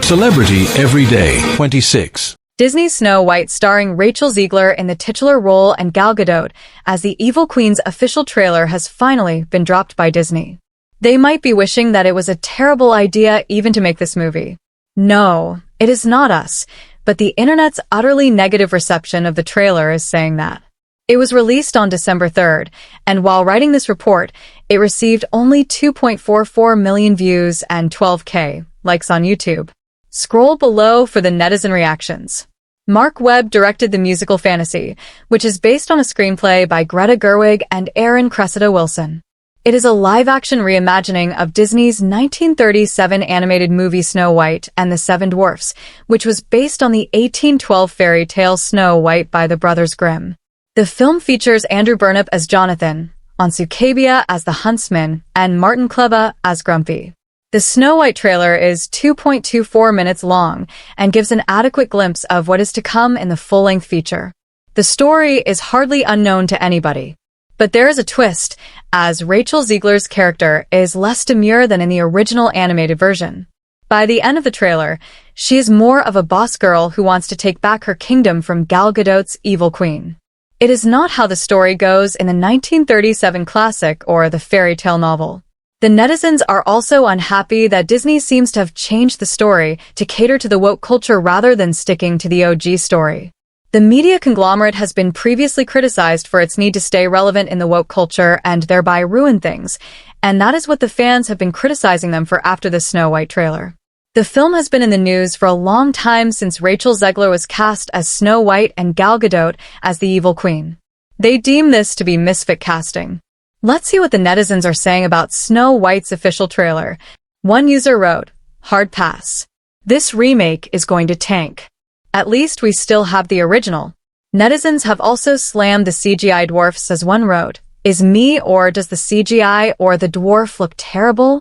Celebrity Everyday 26. Disney's Snow White starring Rachel Zegler in the titular role and Gal Gadot as the Evil Queen's official trailer has finally been dropped by Disney. They might be wishing that it was a terrible idea even to make this movie. No, it is not us, but the internet's utterly negative reception of the trailer is saying that. It was released on December 3rd, and while writing this report, it received only 2.44 million views and 12K likes on YouTube. Scroll below for the netizen reactions. Mark Webb directed the musical Fantasy, which is based on a screenplay by Greta Gerwig and Aaron Cressida Wilson. It is a live-action reimagining of Disney's 1937 animated movie Snow White and the Seven Dwarfs, which was based on the 1812 fairy tale Snow White by the Brothers Grimm. The film features Andrew Burnap as Jonathan, Ansu Cabia as the Huntsman, and Martin Kleba as Grumpy. The Snow White trailer is 2.24 minutes long and gives an adequate glimpse of what is to come in the full-length feature. The story is hardly unknown to anybody. But there is a twist, as Rachel Zegler's character is less demure than in the original animated version. By the end of the trailer, she is more of a boss girl who wants to take back her kingdom from Gal Gadot's evil queen. It is not how the story goes in the 1937 classic or the fairy tale novel. The netizens are also unhappy that Disney seems to have changed the story to cater to the woke culture rather than sticking to the OG story. The media conglomerate has been previously criticized for its need to stay relevant in the woke culture and thereby ruin things, and that is what the fans have been criticizing them for after the Snow White trailer. The film has been in the news for a long time since Rachel Zegler was cast as Snow White and Gal Gadot as the evil queen. They deem this to be misfit casting. Let's see what the netizens are saying about Snow White's official trailer. One user wrote, "Hard pass. This remake is going to tank. At least we still have the original." Netizens have also slammed the CGI dwarfs as one wrote, "Is me or does the CGI or the dwarf look terrible?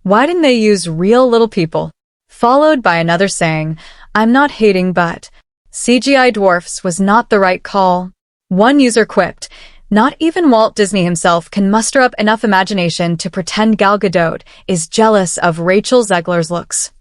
Why didn't they use real little people?" Followed by another saying, "I'm not hating but CGI dwarfs was not the right call." One user quipped, "Not even Walt Disney himself can muster up enough imagination to pretend Gal Gadot is jealous of Rachel Zegler's looks.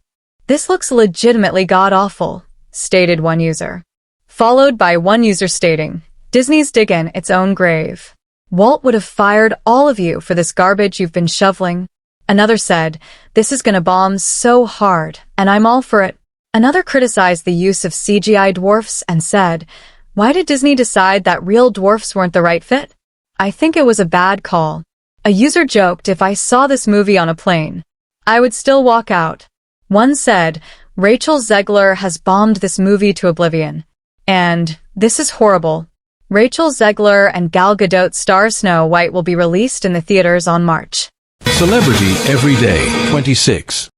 This looks legitimately god-awful," stated one user. Followed by one user stating, "Disney's digging its own grave. Walt would have fired all of you for this garbage you've been shoveling." Another said, "This is gonna bomb so hard, and I'm all for it." Another criticized the use of CGI dwarfs and said, "Why did Disney decide that real dwarfs weren't the right fit? I think it was a bad call." A user joked, "If I saw this movie on a plane, I would still walk out." One said, "Rachel Zegler has bombed this movie to oblivion. And this is horrible." Rachel Zegler and Gal Gadot star Snow White will be released in the theaters on March. Celebrity Everyday 26.